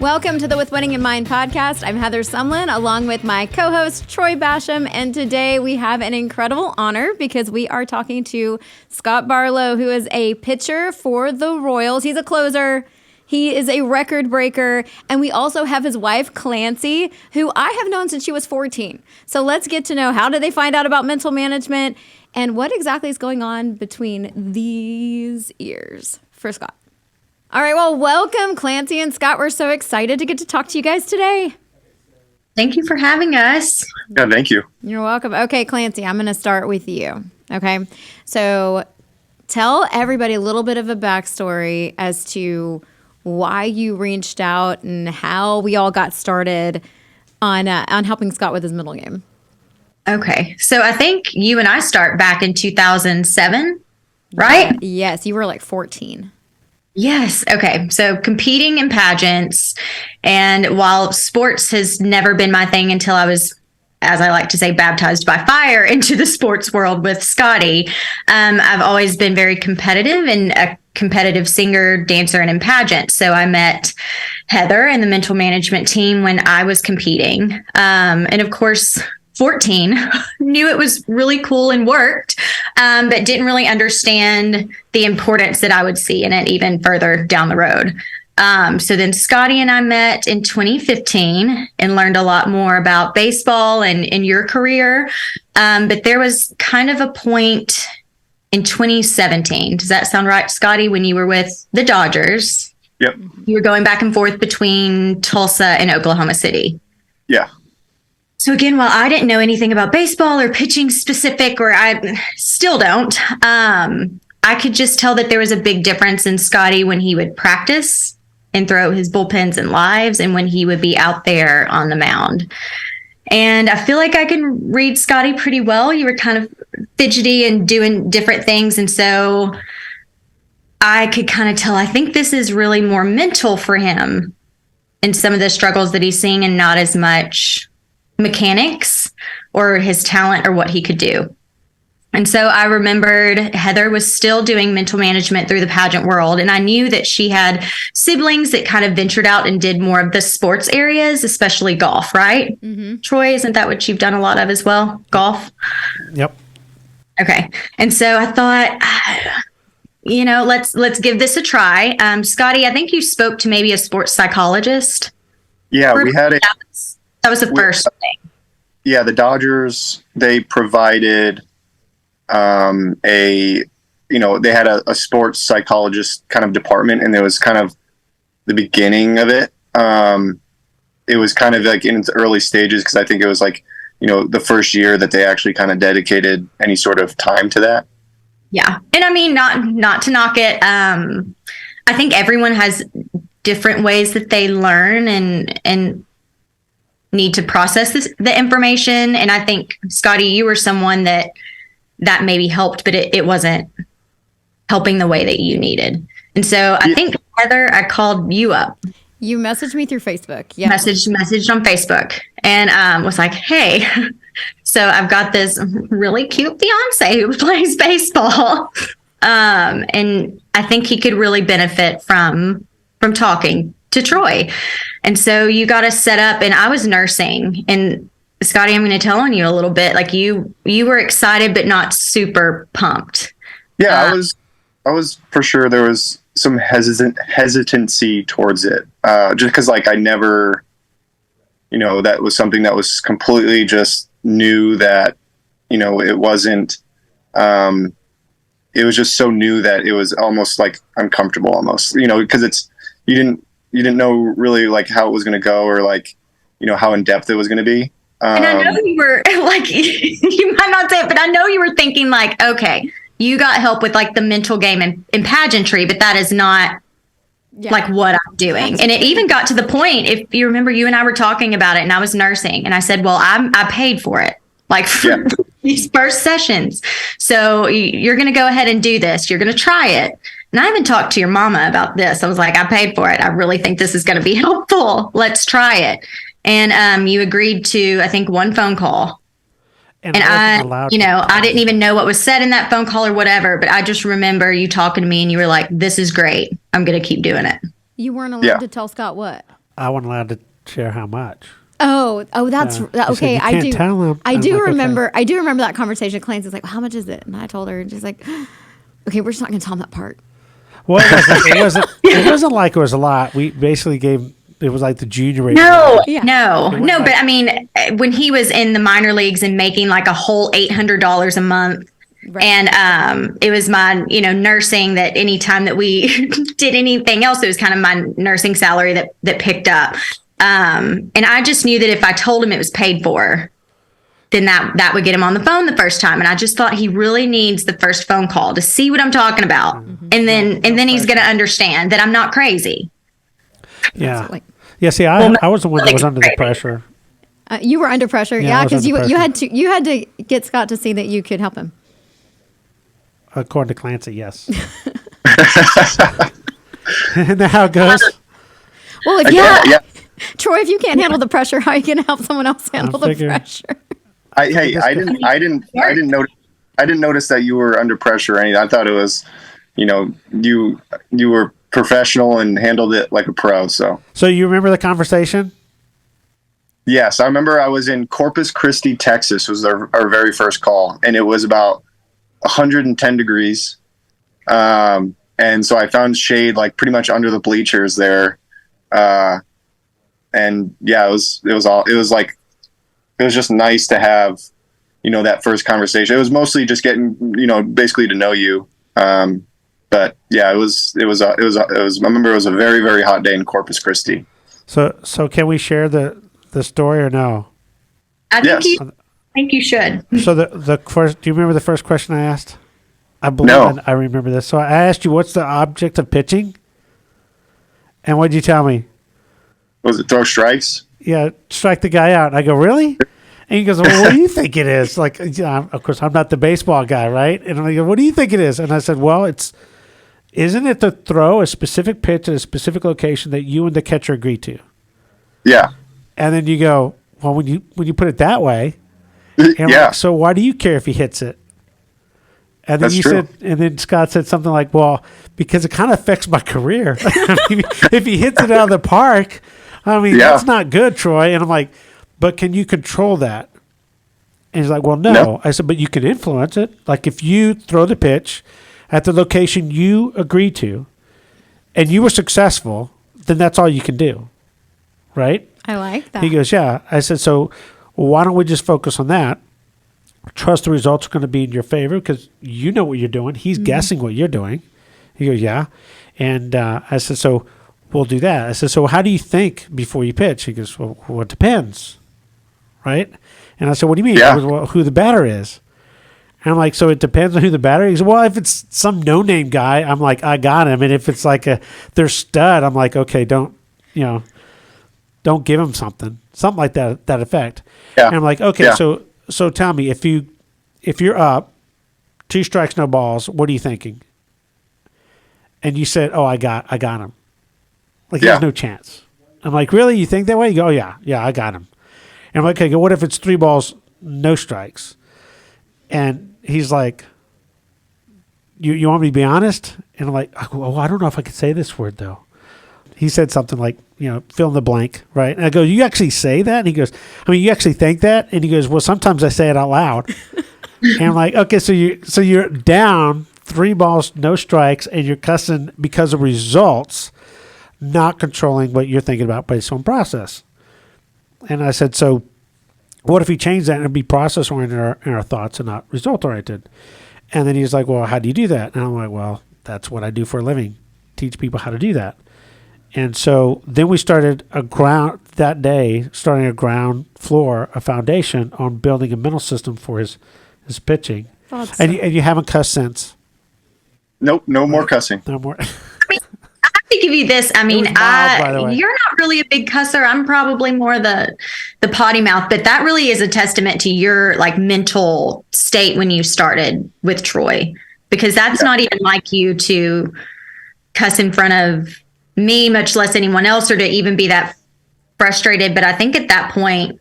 Welcome to the With Winning in Mind podcast. I'm Heather Sumlin, along with my co-host, Troy Bassham. And today we have an incredible honor because we are talking to Scott Barlow, who is a pitcher for the Royals. He's a closer. He is a record breaker. And we also have his wife, Clancy, who I have known since she was 14. So let's get to know, how did they find out about mental management and what exactly is going on between these ears for Scott. All right, well, welcome, Clancy and Scott. We're so excited to get to talk to you guys today. Thank you for having us. Yeah, thank you. You're welcome. Okay, Clancy, I'm going to start with you. Okay, so tell everybody a little bit of a backstory as to why you reached out and how we all got started on helping Scott with his middle game. Okay, so I think you and I start back in 2007, right? Yes, you were like 14. Yes. Okay. So competing in pageants, and while sports has never been my thing until I was, as I like to say, baptized by fire into the sports world with Scotty, I've always been very competitive and a competitive singer, dancer, and in pageants. So I met Heather and the mental management team when I was competing. And of course, 14, knew it was really cool and worked, but didn't really understand the importance that I would see in it even further down the road. So then Scotty and I met in 2015 and learned a lot more about baseball and your career. But there was kind of a point in 2017. Does that sound right, Scotty, when you were with the Dodgers? Yep. You were going back and forth between Tulsa and Oklahoma City. Yeah. So again, while I didn't know anything about baseball or pitching specific, or I still don't, I could just tell that there was a big difference in Scotty when he would practice and throw his bullpens and lives and when he would be out there on the mound. And I feel like I can read Scotty pretty well. You were kind of fidgety and doing different things. And so I could kind of tell, I think this is really more mental for him and some of the struggles that he's seeing and not as much mechanics or his talent or what he could do. And so I remembered Heather was still doing mental management through the pageant world. And I knew that she had siblings that kind of ventured out and did more of the sports areas, especially golf, right? Mm-hmm. Troy, isn't that what you've done a lot of as well? Golf? Yep. Okay. And so I thought, let's give this a try. Scotty, I think you spoke to maybe a sports psychologist. Yeah, we had it. That was the first thing. Yeah, the Dodgers, they provided they had a sports psychologist kind of department, and it was kind of the beginning of it. It was kind of like in its early stages, because I think it was like, the first year that they actually kind of dedicated any sort of time to that. Yeah. And I mean, not to knock it. I think everyone has different ways that they learn and need to process the information. And I think, Scotty, you were someone that maybe helped, but it wasn't helping the way that you needed. And so I think, Heather, I called you up. You messaged me through Facebook. Yeah. Messaged on Facebook and was like, hey, so I've got this really cute fiance who plays baseball. And I think he could really benefit from talking to Troy. And so you got us set up, and I was nursing. And Scotty, I'm going to tell on you a little bit. Like you were excited, but not super pumped. Yeah, I was for sure. There was some hesitancy towards it, just because I never, that was something that was completely just new. That it wasn't. It was just so new that it was almost like uncomfortable, almost. Because you didn't know really how it was going to go, or how in depth it was going to be. And I know you were you might not say it, but I know you were thinking okay, you got help with the mental game and pageantry, but that is not what I'm doing. And it even got to the point, if you remember, you and I were talking about it, and I was nursing, and I said, well, I paid for it, for these first sessions. So you're going to go ahead and do this. You're going to try it. And I even talked to your mama about this. I was like, I paid for it. I really think this is going to be helpful. Let's try it. And you agreed to, I think, one phone call. And I didn't even know what was said in that phone call or whatever, but I just remember you talking to me and you were like, this is great. I'm going to keep doing it. You weren't allowed to tell Scott what? I wasn't allowed to share how much. Oh, that's okay. I do. Tell them. I do remember. Okay. I do remember that conversation. Clancy's like, well, "How much is it?" And I told her, and she's like, "Okay, we're just not going to tell him that part." Well, it wasn't like it was a lot. We basically gave. It was like the junior rate. No. Like, but I mean, when he was in the minor leagues and making like a whole $800 a month. Right. And it was my, nursing that anytime that we did anything else, it was kind of my nursing salary that picked up. And I just knew that if I told him it was paid for, then that would get him on the phone the first time. And I just thought he really needs the first phone call to see what I'm talking about. Mm-hmm. And then he's going to understand that I'm not crazy. Yeah. Absolutely. Yeah. See, I was the one that was under the pressure. You were under pressure. Yeah. Because you had to get Scott to see that you could help him. According to Clancy, yes. Isn't that how it goes? Well, Troy, if you can't handle the pressure, how are you going to help someone else handle the pressure? I didn't notice that you were under pressure or anything. I thought it was, you were professional and handled it like a pro. So you remember the conversation? Yes, I remember. I was in Corpus Christi, Texas. Was our very first call, and it was about 110 degrees. And so I found shade like pretty much under the bleachers there. And yeah, it was just nice to have, that first conversation. It was mostly just getting, basically to know you. But yeah, I remember it was a very, very hot day in Corpus Christi. So can we share the story or no? I think you should. So the first, do you remember the first question I asked? I believe I remember this. So I asked you, what's the object of pitching? And what did you tell me? Was it throw strikes? Yeah, strike the guy out. And I go, really? And he goes, well, what do you think it is? Like, of course, I'm not the baseball guy, right? And I go, what do you think it is? And I said, well, isn't it to throw a specific pitch at a specific location that you and the catcher agree to? Yeah. And then you go, well, when you put it that way, like, so why do you care if he hits it? And then and then Scott said something like, well, because it kind of affects my career. I mean, if he hits it out of the park, that's not good, Troy. And I'm like, but can you control that? And he's like, well, no. I said, but you can influence it. Like if you throw the pitch at the location you agreed to and you were successful, then that's all you can do. Right? I like that. He goes, yeah. I said, so why don't we just focus on that? Trust the results are going to be in your favor because you know what you're doing. He's guessing what you're doing. He goes, yeah. And I said, so we'll do that. I said, so how do you think before you pitch? He goes, well, it depends. Right? And I said, what do you mean? Yeah. He goes, well, who the batter is. And I'm like, so it depends on who the batter is. He goes, well, if it's some no-name guy, I'm like, I got him. And if it's like their stud, I'm like, okay, don't give him something like that effect. Yeah. And I'm like, okay, so tell me, if you're up, 2 strikes, no balls, what are you thinking? And you said, oh, I got him. Like, there's no chance. I'm like, really? You think that way? You go, oh, yeah, I got him. And I'm like, okay, what if it's 3 balls, no strikes? And he's like, you want me to be honest? And I'm like, oh, I don't know if I could say this word, though. He said something like, fill in the blank, right? And I go, you actually say that? And he goes, you actually think that? And he goes, well, sometimes I say it out loud. And I'm like, okay, so you're down 3 balls, no strikes, and you're cussing because of results, not controlling what you're thinking about based on process. And I said, so what if we change that and it'd be process-oriented in our thoughts and not result-oriented? And then he's like, well, how do you do that? And I'm like, well, that's what I do for a living, teach people how to do that. And so then we started a ground floor, a foundation on building a mental system for his pitching. And you haven't cussed since? Nope, no more cussing. No more. I have to give you this. You're not really a big cusser. I'm probably more the potty mouth, but that really is a testament to your like mental state when you started with Troy, because that's not even like you to cuss in front of me, much less anyone else, or to even be that frustrated. But I think at that point,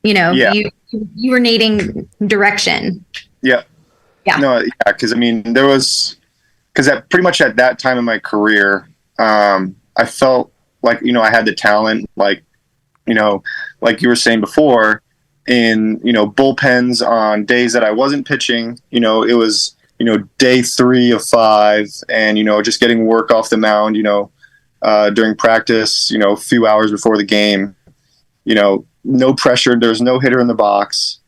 you were needing direction. Yeah. Yeah. No, yeah, because pretty much at that time in my career, I felt like, I had the talent, like, like you were saying before, in, bullpens on days that I wasn't pitching, it was, day 3 of 5 and, just getting work off the mound, during practice, a few hours before the game, no pressure. There's no hitter in the box.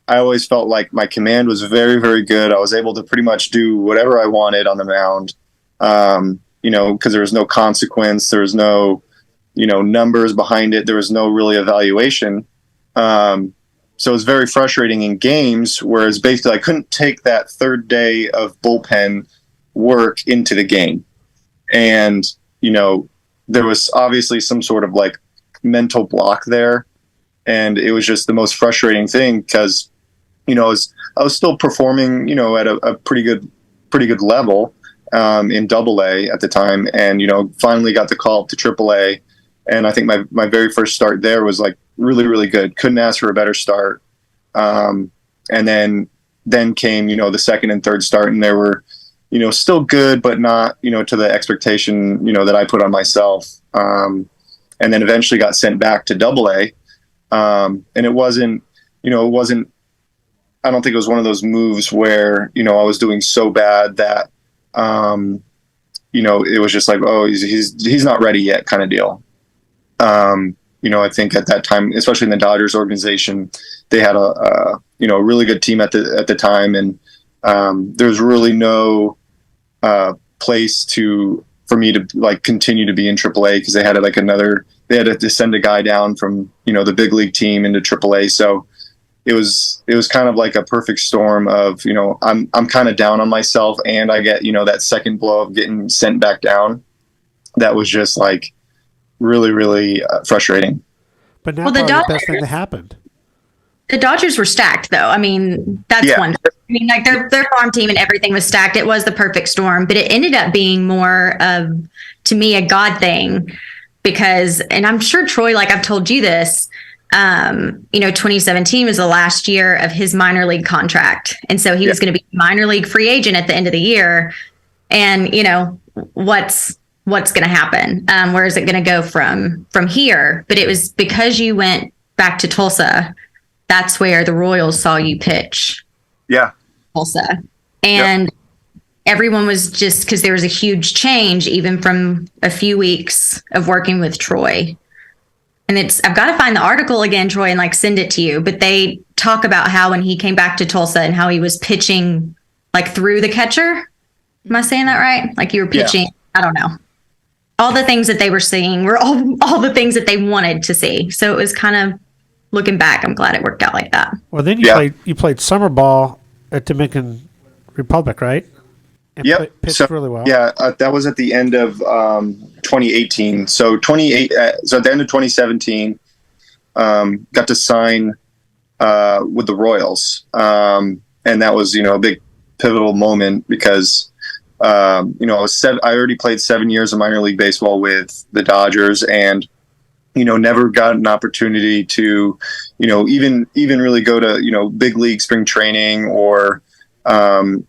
I always felt like my command was very, very good. I was able to pretty much do whatever I wanted on the mound, because there was no consequence. There was no, numbers behind it. There was no really evaluation. So it was very frustrating in games, whereas basically I couldn't take that third day of bullpen work into the game. And, there was obviously some sort of like mental block there. And it was just the most frustrating thing because, I was still performing, at a pretty good level in Double-A at the time, and finally got the call up to Triple-A, and I think my very first start there was like really, really good. Couldn't ask for a better start. And then came the second and third start, and they were still good, but not to the expectation that I put on myself. And then eventually got sent back to Double-A, and it wasn't. I don't think it was one of those moves where, I was doing so bad that, it was just like, oh, he's not ready yet kind of deal. I think at that time, especially in the Dodgers organization, they had a really good team at the time. And, there's really no, place for me to like continue to be in AAA because they had to send a guy down from, the big league team into AAA. So, it was kind of like a perfect storm of, I'm kind of down on myself and I get, that second blow of getting sent back down. That was just like really, really frustrating. But now probably the best thing that happened. The Dodgers were stacked though. I mean, that's one. I mean, like their farm team and everything was stacked. It was the perfect storm, but it ended up being more of, to me, a God thing because, and I'm sure Troy, like I've told you this, 2017 was the last year of his minor league contract. And so he was going to be a minor league free agent at the end of the year. And, what's going to happen? Where is it going to go from here? But it was because you went back to Tulsa. That's where the Royals saw you pitch. Yeah. Tulsa. And everyone was just, because there was a huge change, even from a few weeks of working with Troy. And I've got to find the article again, Troy, and like send it to you. But they talk about how when he came back to Tulsa and how he was pitching like through the catcher. Am I saying that right? Like you were pitching, I don't know. All the things that they were seeing were all the things that they wanted to see. So it was kind of, looking back, I'm glad it worked out like that. Well, then you played summer ball at Dominican Republic, right? And pitched really well. Yeah, that was at the end of 2018. So at the end of 2017, got to sign with the Royals, and that was a big pivotal moment because I already played 7 years of minor league baseball with the Dodgers, and never got an opportunity to even really go to big league spring training or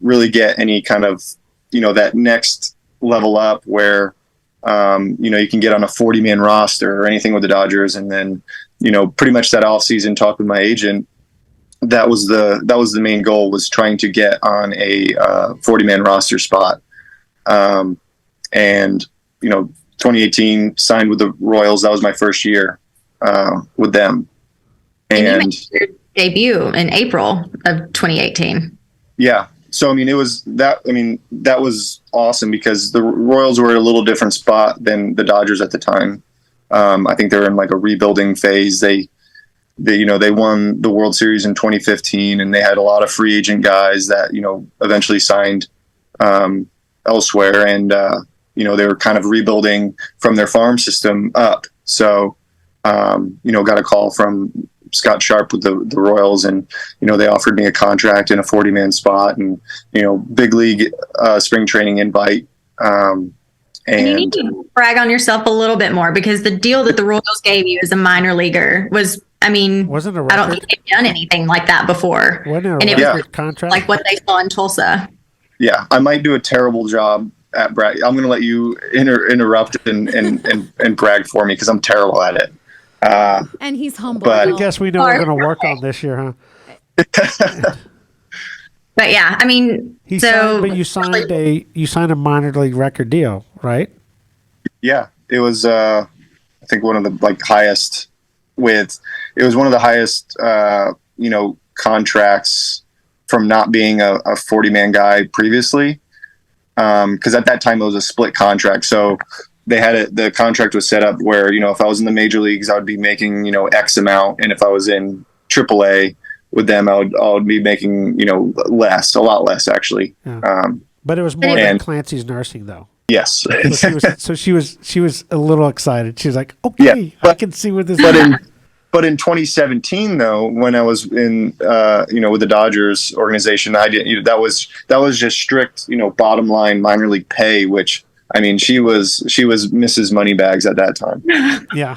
really get any kind of that next level up where you can get on a 40-man roster or anything with the Dodgers. And then pretty much that off season talk with my agent, that was the main goal, was trying to get on a 40-man roster spot. And 2018 signed with the Royals. That was my first year with them. And you made your debut in April of 2018. Yeah. So, that was awesome because the Royals were at a little different spot than the Dodgers at the time. I think they were in like a rebuilding phase. They won the World Series in 2015, and they had a lot of free agent guys that, eventually signed elsewhere. And, they were kind of rebuilding from their farm system up. So, got a call from Scott Sharp with the Royals, and, they offered me a contract in a 40-man spot and, big league spring training invite. And you need to brag on yourself a little bit more because the deal that the Royals gave you as a minor leaguer was, wasn't a record. I don't think they've done anything like that before. Wasn't a and record contract? Like what they saw in Tulsa. Yeah, I might do a terrible job at brag. I'm going to let you interrupt and brag for me because I'm terrible at it. And he's humble. But I guess we know we're going to work on this year, huh? But yeah, I mean, You signed a minor league record deal, right? Yeah, it was I think one of the highest contracts from not being a 40-man guy previously, because at that time it was a split contract. So they had the contract was set up where, if I was in the major leagues, I would be making, X amount. And if I was in AAA with them, I would be making, a lot less actually. Yeah. But it was more than Clancy's nursing though. Yes. So she was a little excited. She was like, okay, I can see what this is. But in 2017 though, when I was in, with the Dodgers organization, I didn't, that was just strict, bottom line minor league pay, which, I mean, she was Mrs. Moneybags at that time. Yeah.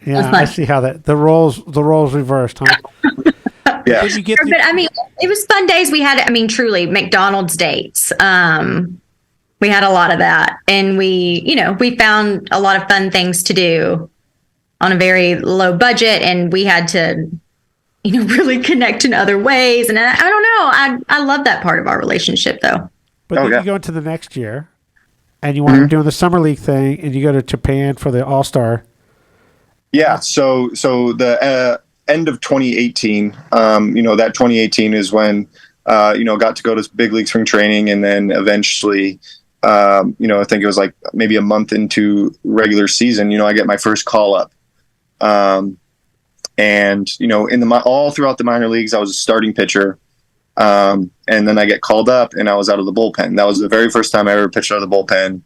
Yeah. I see how the roles reversed, huh? Yeah. But I mean, it was fun days. We had, truly McDonald's dates. We had a lot of that, and we found a lot of fun things to do on a very low budget, and we had to, really connect in other ways. And I don't know. I love that part of our relationship though. But then you go into the next year and you want to do the summer league thing and you go to Japan for the All-Star. Yeah. So the end of 2018, that 2018 is when, got to go to big league spring training. And then eventually, I think it was maybe a month into regular season, I get my first call up. And all throughout the minor leagues, I was a starting pitcher. And then I get called up and I was out of the bullpen. That was the very first time I ever pitched out of the bullpen.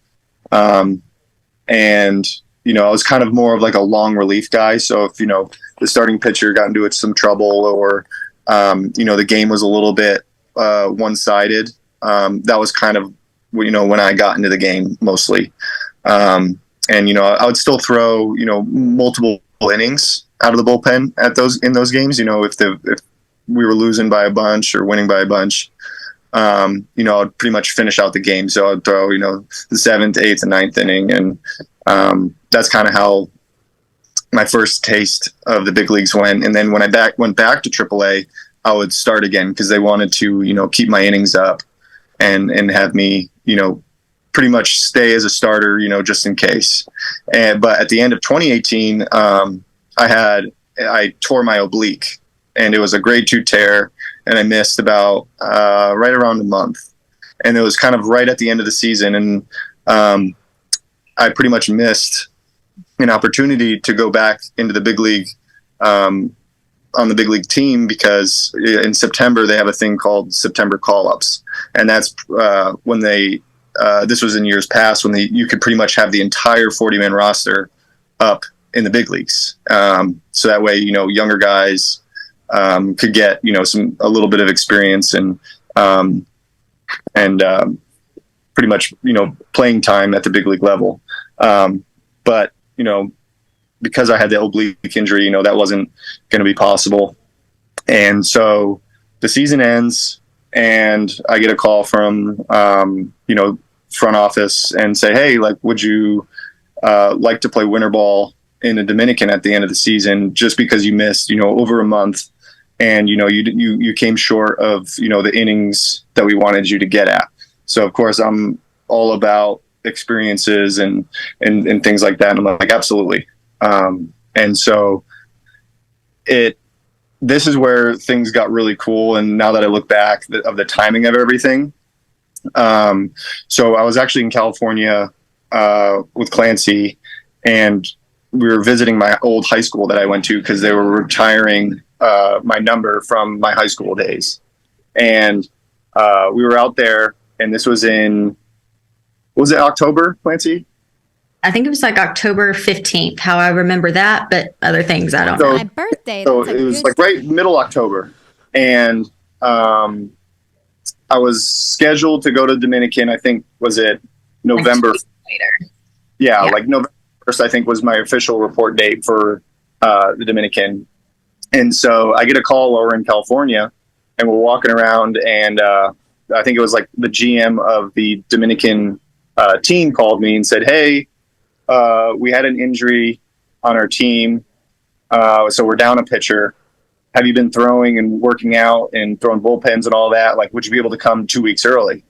And I was kind of more of a long relief guy. So if, the starting pitcher got into some trouble or, the game was a little bit, one-sided, that was kind of, when I got into the game mostly. And, I would still throw, multiple innings out of the bullpen in those games, if we were losing by a bunch or winning by a bunch, I'd pretty much finish out the game. So I'd throw, the 7th, 8th, and 9th inning. And that's kind of how my first taste of the big leagues went. And then when I went back to AAA, I would start again because they wanted to, keep my innings up and have me, pretty much stay as a starter, just in case. But at the end of 2018, I tore my oblique, and it was a grade 2 tear, and I missed about right around a month. And it was kind of right at the end of the season, and I pretty much missed an opportunity to go back into the big league on the big league team because in September they have a thing called September call-ups, and that's when they this was in years past when you could pretty much have the entire 40-man roster up in the big leagues. So that way, younger guys could get, a little bit of experience and pretty much, playing time at the big league level. But, because I had the oblique injury, that wasn't going to be possible. And so the season ends and I get a call from, front office and say, hey, would you like to play winter ball in the Dominican at the end of the season, just because you missed, over a month and, you came short of, the innings that we wanted you to get at. So of course I'm all about experiences and things like that. And I'm like, absolutely. And so this is where things got really cool. And now that I look back of the timing of everything. So I was actually in California, with Clancy, and we were visiting my old high school that I went to because they were retiring, my number from my high school days. And, we were out there, and this was was it October, Clancy? I think it was October 15th, how I remember that, but other things I don't know. My birthday. So it was right middle October. And I was scheduled to go to Dominican, I think, was it November? Later. Yeah, November 1st, I think, was my official report date for the Dominican. And so I get a call over in California, and we're walking around, and I think it was the GM of the Dominican team called me and said, "Hey, we had an injury on our team, so we're down a pitcher. Have you been throwing and working out and throwing bullpens and all that? Like, would you be able to come 2 weeks early?"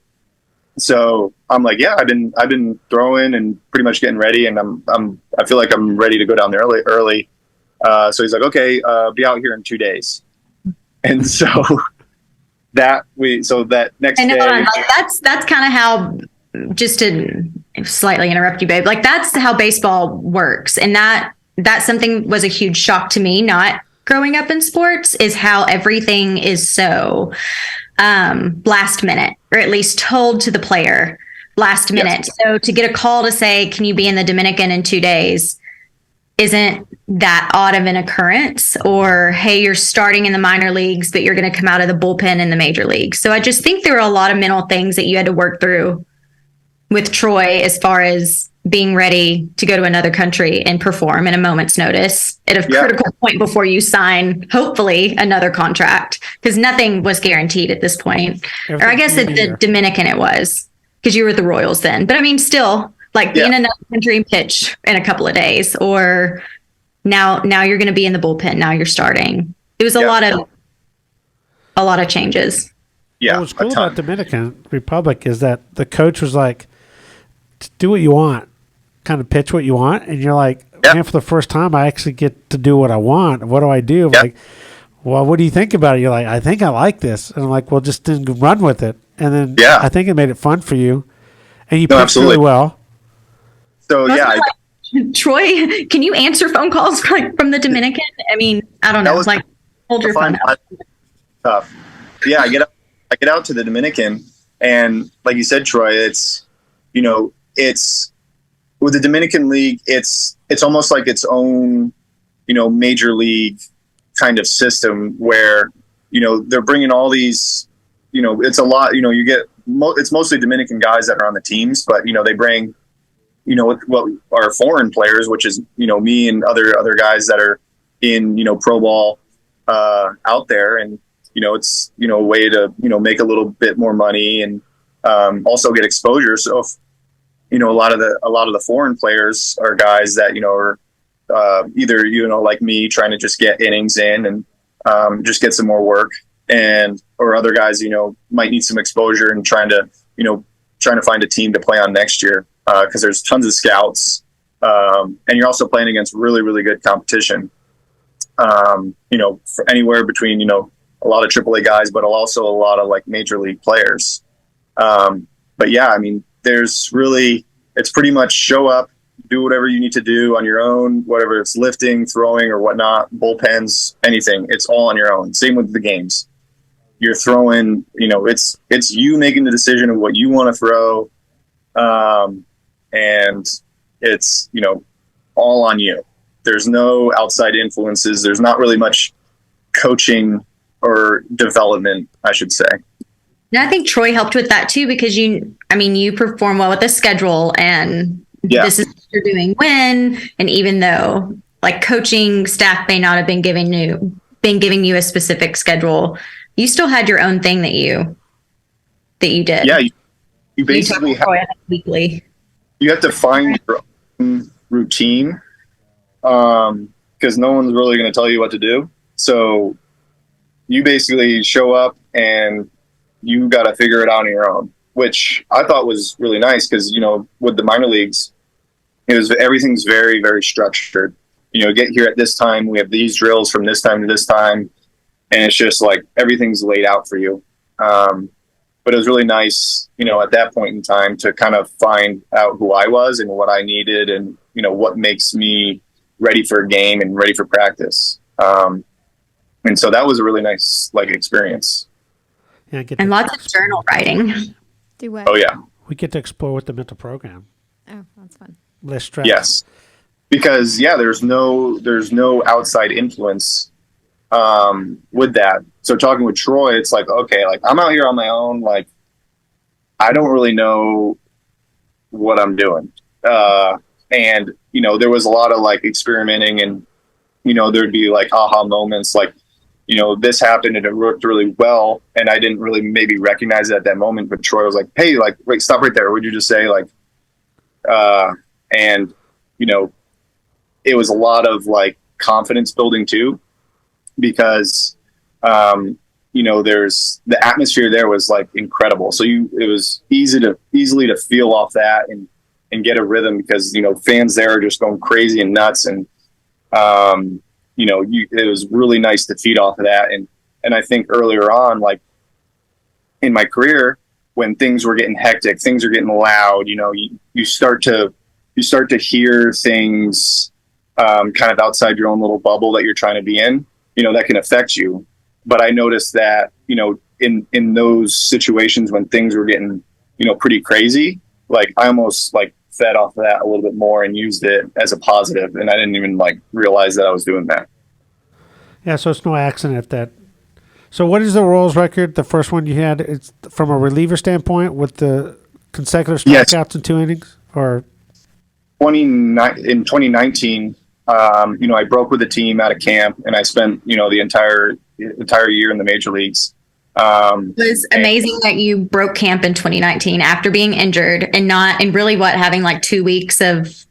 So I'm like, "Yeah, I've been throwing and pretty much getting ready, and I feel like I'm ready to go down there early." So he's like, "Okay, be out here in 2 days." And so that next I know, day, like, that's kind of how, just to slightly interrupt you, babe, like that's how baseball works. And that's something was a huge shock to me, not growing up in sports, is how everything is so last minute, or at least told to the player last minute. Yes. So to get a call to say, can you be in the Dominican in 2 days, isn't that odd of an occurrence. Or, hey, you're starting in the minor leagues, but you're going to come out of the bullpen in the major leagues. So I just think there were a lot of mental things that you had to work through with Troy, as far as being ready to go to another country and perform in a moment's notice at a critical point before you sign, hopefully, another contract, because nothing was guaranteed at this point. Or I guess at the Dominican it was, because you were at the Royals then. But I mean, still, like, be in another country and pitch in a couple of days, or now you're going to be in the bullpen. Now you're starting. It was a lot of changes. Yeah. What's cool about Dominican Republic is that the coach was like, do what you want, kind of pitch what you want. And you're like, man, for the first time, I actually get to do what I want. What do I do? Like, well, what do you think about it? You're like, I think I like this. And I'm like, well, just run with it. And then I think it made it fun for you. And you pitched really well. So, Troy, can you answer phone calls from the Dominican? I mean, I don't know. Like, hold your phone out. Tough. Yeah, I get out to the Dominican, and like you said, Troy, it's with the Dominican League, it's almost like its own, major league kind of system where, they're bringing all these, it's a lot, it's mostly Dominican guys that are on the teams, but, they bring, what are foreign players, which is, me and other guys that are in, pro ball out there. And, it's, a way to, make a little bit more money and also get exposure. So, if, a lot of the foreign players are guys that, are either, like me, trying to just get innings in and just get some more work, or other guys, might need some exposure and trying to find a team to play on next year. Because there's tons of scouts, and you're also playing against really, really good competition. For anywhere between a lot of AAA guys, but also a lot of like major league players. But yeah, I mean, it's pretty much show up, do whatever you need to do on your own, whatever it's lifting, throwing, or whatnot, bullpens, anything. It's all on your own. Same with the games. You're throwing, it's you making the decision of what you want to throw. And it's, all on you. There's no outside influences. There's not really much coaching or development, I should say. And I think Troy helped with that too, because you perform well with the schedule, and this is what you're doing when, and even though like coaching staff may not have been giving you a specific schedule, you still had your own thing that you did. Yeah. You basically have weekly. You have to find your own routine, because no one's really going to tell you what to do. So you basically show up and you got to figure it out on your own, which I thought was really nice because, with the minor leagues, everything's very, very structured. Get here at this time. We have these drills from this time to this time. And it's just like everything's laid out for you. But it was really nice, at that point in time to kind of find out who I was and what I needed and, what makes me ready for a game and ready for practice. And so that was a really nice, experience. Yeah, and lots of journal writing. Do what? Oh, yeah. We get to explore with the mental program. Oh, that's fun. Less stress. Yes. Because, there's no outside influence with that. So talking with Troy, it's like, okay, I'm out here on my own. I don't really know what I'm doing. And, there was a lot of experimenting and, there'd be aha moments, this happened and it worked really well. And I didn't really maybe recognize it at that moment, but Troy was like, hey, wait, stop right there. Would you just say And, you know, it was a lot of like confidence building too, because, you know, the atmosphere there was like incredible. So it was easily to feel off that and get a rhythm, because, you know, fans there are just going crazy and nuts. And, you know, it was really nice to feed off of that. And I think earlier on, like in my career, when things were getting hectic, things are getting loud, you know, you start to hear things, kind of outside your own little bubble that you're trying to be in, you know, that can affect you. But I noticed that, you know, in those situations when things were getting, you know, pretty crazy, like I almost like fed off of that a little bit more and used it as a positive. And I didn't even like realize that I was doing that. Yeah. So it's no accident that. So what is the Royals record? The first one you had, it's from a reliever standpoint with the consecutive strikeouts in 2 innings, or in 2019, you know, I broke with the team out of camp, and I spent, you know, the entire year in the major leagues. It was amazing that you broke camp in 2019 after being injured and really having like 2 weeks of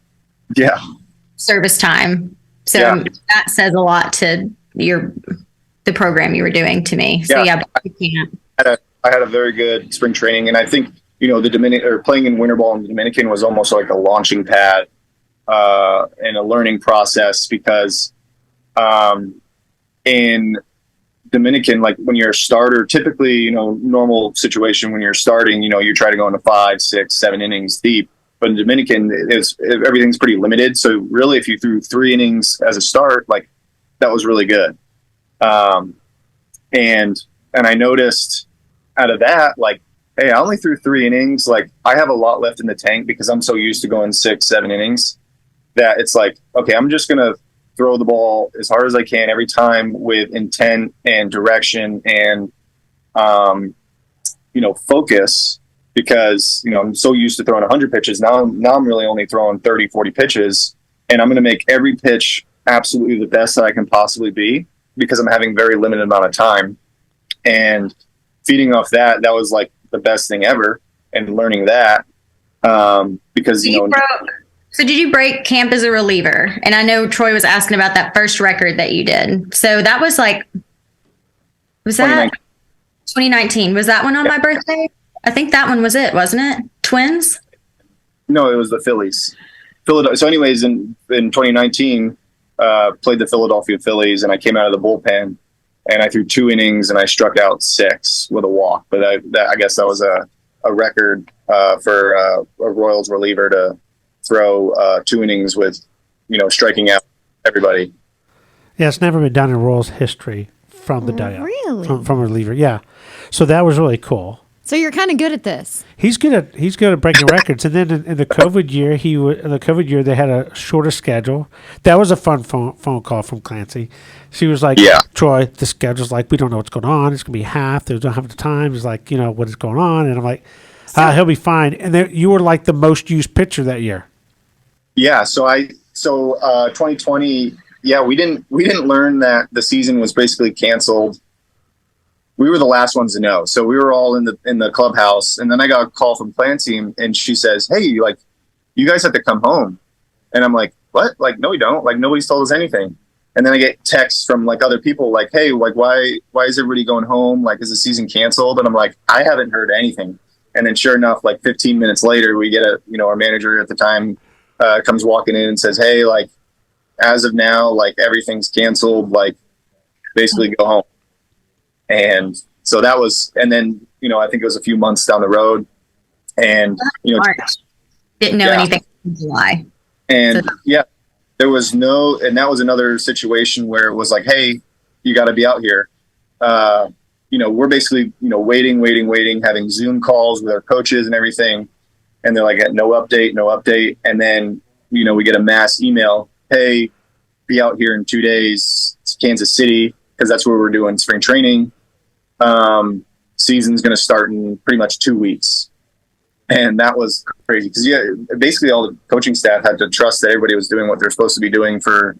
service time. So that says a lot to the program you were doing to me. So I had a very good spring training, and I think, you know, playing in winter ball in the Dominican was almost like a launching pad and a learning process, because in Dominican, like when you're a starter, typically, you know, normal situation when you're starting, you know, you try to go into 5, 6, 7 innings deep. But in Dominican, everything's pretty limited. So really, if you threw 3 innings as a start, like that was really good. And I noticed out of that, like, hey, I only threw 3 innings. Like, I have a lot left in the tank because I'm so used to going 6, 7 innings that it's like, okay, I'm just going to throw the ball as hard as I can every time with intent and direction and, you know, focus, because, you know, I'm so used to throwing 100 pitches. Now I'm really only throwing 30, 40 pitches, and I'm going to make every pitch absolutely the best that I can possibly be, because I'm having very limited amount of time. And feeding off that was like the best thing ever. And learning that, because, you know, so did you break camp as a reliever? And I know Troy was asking about that first record that you did. So that was like, was that 2019? Was that one on my birthday? I think that one was it, wasn't it? Twins? No, it was the Phillies. Philadelphia. So anyways, in 2019, played the Philadelphia Phillies, and I came out of the bullpen, and I threw 2 innings and I struck out 6 with a walk. But I guess that was a record for a Royals reliever to throw 2 innings with, you know, striking out everybody. Yeah, it's never been done in Royals history from the dugout. Really? From a reliever, yeah. So that was really cool. So you're kind of good at this. He's good at breaking records. And then in the COVID year, they had a shorter schedule. That was a fun phone call from Clancy. She was like, Troy, the schedule's like, we don't know what's going on. It's going to be half. They don't have the time. He's like, you know, what is going on? And I'm like, he'll be fine. And you were like the most used pitcher that year. Yeah. So 2020, we didn't learn that the season was basically canceled. We were the last ones to know. So we were all in the clubhouse, and then I got a call from Clancy, and she says, hey, like, you guys have to come home. And I'm like, what? Like, no, we don't. Like, nobody's told us anything. And then I get texts from like other people like, hey, like, why is everybody going home? Like, is the season canceled? And I'm like, I haven't heard anything. And then sure enough, like 15 minutes later, we get our manager at the time comes walking in and says, hey, like, as of now, like, everything's canceled, like, basically go home. And so that was, and then, you know, I think it was a few months down the road, and, you know, March. Didn't know anything in July. And there was and that was another situation where it was like, hey, you got to be out here. You know, we're basically, you know, waiting, having Zoom calls with our coaches and everything. And they're like, no update. And then, you know, we get a mass email, hey, be out here in 2 days. It's Kansas City, because that's where we're doing spring training. Season's going to start in pretty much 2 weeks. And that was crazy because, basically all the coaching staff had to trust that everybody was doing what they're supposed to be doing for,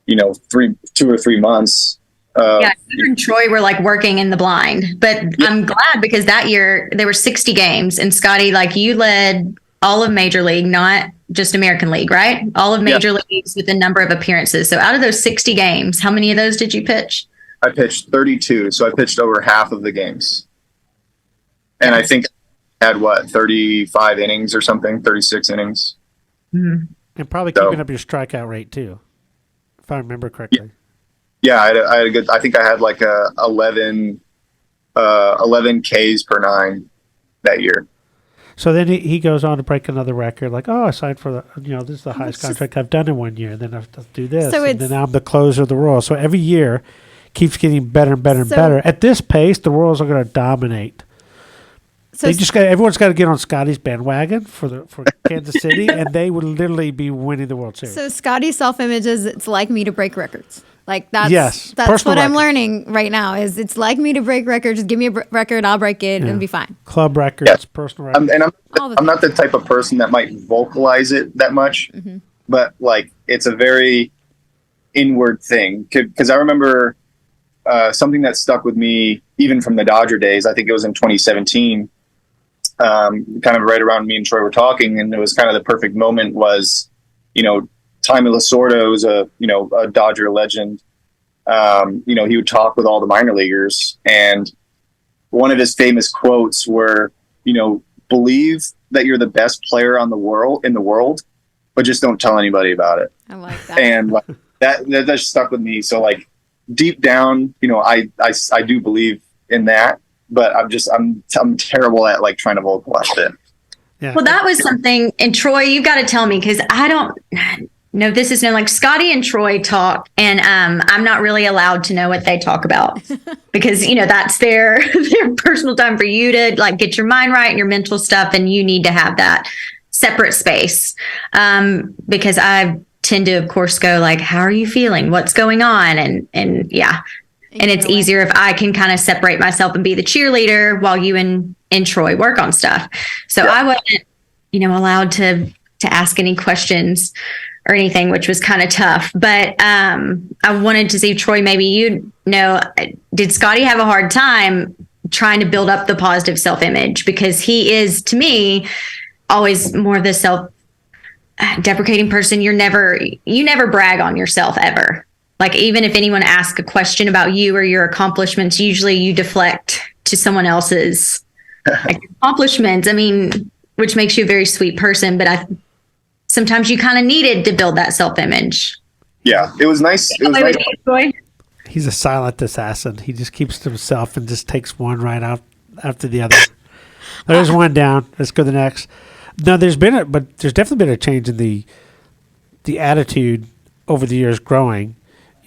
you know, 2 or 3 months. You and Troy were like working in the blind, but I'm glad because that year there were 60 games, and Scotty, like, you led all of Major League, not just American League, right? All of Major Leagues with the number of appearances. So out of those 60 games, how many of those did you pitch? I pitched 32, so I pitched over half of the games. And I think I had, 35 innings or something, 36 innings. Mm-hmm. And probably keeping up your strikeout rate, too, if I remember correctly. Yeah, I had a good – I think I had like 11 Ks per 9 that year. So then he goes on to break another record, like, I signed for this is the highest contract I've done in 1 year. And then I have to do this. So and then I'm the closer of the Royals. So every year keeps getting better and better and better. At this pace, the Royals are going to dominate. So everyone's got to get on Scotty's bandwagon for Kansas City, and they would literally be winning the World Series. So Scotty's self-image is it's like me to break records. Like that's what I'm learning right now. Is it's like me to break records. Just give me a record, I'll break it, and be fine. Club records, personal records. I'm not the type of person that might vocalize it that much, but like it's a very inward thing. Because I remember something that stuck with me even from the Dodger days. I think it was in 2017. Kind of right around me and Troy were talking, and it was kind of the perfect moment. Was Tommy Lasorda was a Dodger legend. He would talk with all the minor leaguers, and one of his famous quotes were, believe that you're the best player in the world, but just don't tell anybody about it. I like that. And like, that stuck with me. So like deep down, I do believe in that, but I'm terrible at like trying to vocalize it. Yeah. Well, that was something, and Troy, you've got to tell me, because I don't know. This is like Scotty and Troy talk, and I'm not really allowed to know what they talk about because that's their personal time for you to like get your mind right and your mental stuff, and you need to have that separate space because I tend to, of course, go like, "How are you feeling? What's going on?" and yeah. And it's easier if I can kind of separate myself and be the cheerleader while you and Troy work on stuff. So I wasn't, allowed to ask any questions or anything, which was kind of tough. But I wanted to see, Troy, maybe did Scotty have a hard time trying to build up the positive self-image? Because he is, to me, always more of the self-deprecating person. You never brag on yourself ever. Like, even if anyone asks a question about you or your accomplishments, usually you deflect to someone else's accomplishments. I mean, which makes you a very sweet person, but sometimes you kind of needed to build that self-image. Yeah, it was nice. He's a silent assassin. He just keeps to himself and just takes one right out after the other. There's one down. Let's go to the next. No, there's definitely been a change in the attitude over the years growing.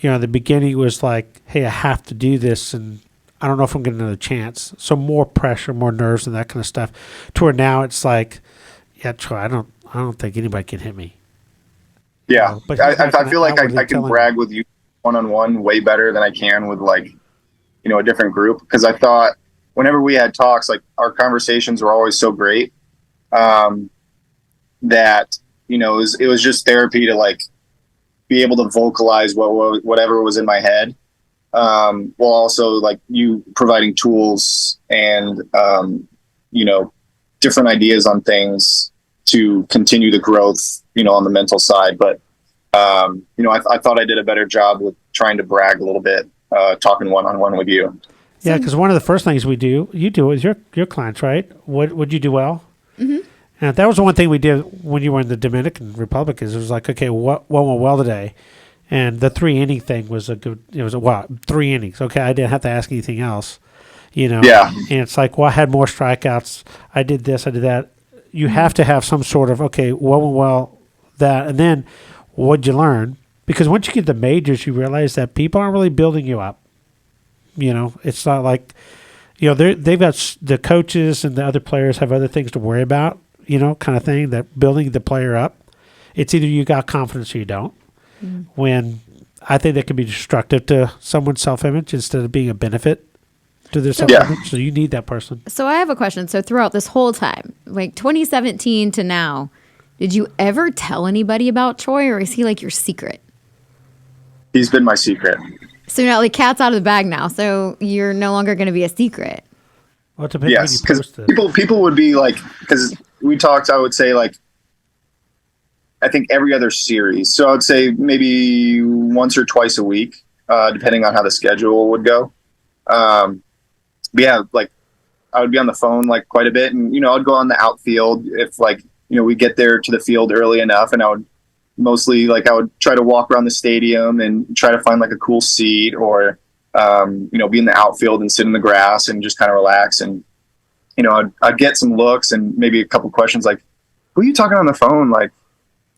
The beginning was like, hey, I have to do this, and I don't know if I'm getting another chance. So more pressure, more nerves, and that kind of stuff. To where now it's like, yeah, Troy, I don't think anybody can hit me. Yeah, but I feel like I can brag with you one-on-one way better than I can with like, a different group. Because I thought whenever we had talks, like our conversations were always so great that it was just therapy to like be able to vocalize whatever was in my head, while also like you providing tools and different ideas on things to continue the growth, on the mental side. But I thought I did a better job with trying to brag a little bit, talking one-on-one with you. Yeah, because one of the first things you do is your clients, right? Would you do well? Mm-hmm. And that was the one thing we did when you were in the Dominican Republic. Is it was like, okay, what went well today? And the 3-inning thing was a good. It was 3 innings. Okay, I didn't have to ask anything else. Yeah. And it's like, well, I had more strikeouts. I did this. I did that. You have to have some sort of, okay, what went well, that, and then what'd you learn? Because once you get the majors, you realize that people aren't really building you up. It's not like, they've got the coaches and the other players have other things to worry about. Kind of thing, that building the player up. It's either you got confidence or you don't. Mm. When I think that can be destructive to someone's self-image instead of being a benefit to their self-image. Yeah. So you need that person. So I have a question. So throughout this whole time, like 2017 to now, did you ever tell anybody about Troy, or is he like your secret? He's been my secret. So now like cat's out of the bag now. So you're no longer going to be a secret. Well, it depends. Yes, because people would be like, because we talked, I would say like, I think every other series. So I would say maybe once or twice a week, depending on how the schedule would go. But yeah, like I would be on the phone like quite a bit, and I'd go on the outfield if like we get there to the field early enough, and I would mostly like I would try to walk around the stadium and try to find like a cool seat, or be in the outfield and sit in the grass and just kind of relax. And I'd get some looks and maybe a couple questions like, "Who are you talking on the phone like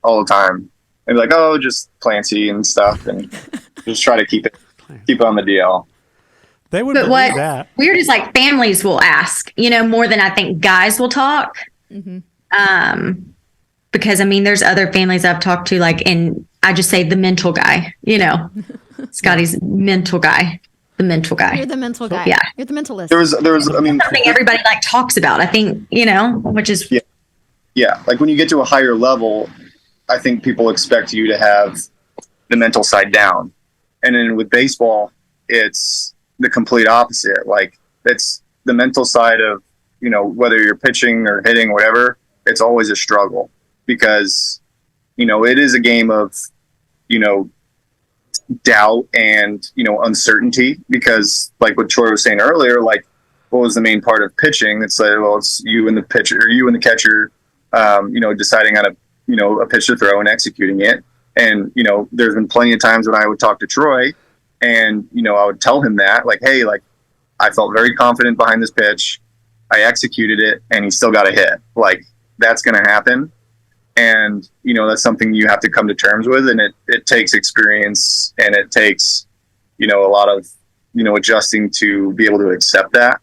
all the time?" And be like, "Oh, just Clancy and stuff," and just try to keep it on the DL. They would But believe what that. weird is like families will ask, more than I think guys will talk. Because I mean, there's other families I've talked to, like, and I just say the mental guy, Scotty's mental guy, the mental guy. You're the mental guy. Yeah. You're the mentalist. There was, I mean, Something everybody like talks about, I think, which is yeah. Like when you get to a higher level, I think people expect you to have the mental side down. And then with baseball, it's the complete opposite. Like it's the mental side of, whether you're pitching or hitting, or whatever, it's always a struggle because, it is a game of, doubt and, uncertainty, because like what Troy was saying earlier, like what was the main part of pitching? It's like, well, it's you and the pitcher, or you and the catcher, deciding on a pitch to throw and executing it. And, there's been plenty of times when I would talk to Troy and, I would tell him that like, hey, like I felt very confident behind this pitch. I executed it and he still got a hit. Like that's going to happen. And, that's something you have to come to terms with. And it takes experience, and it takes, a lot of, adjusting to be able to accept that.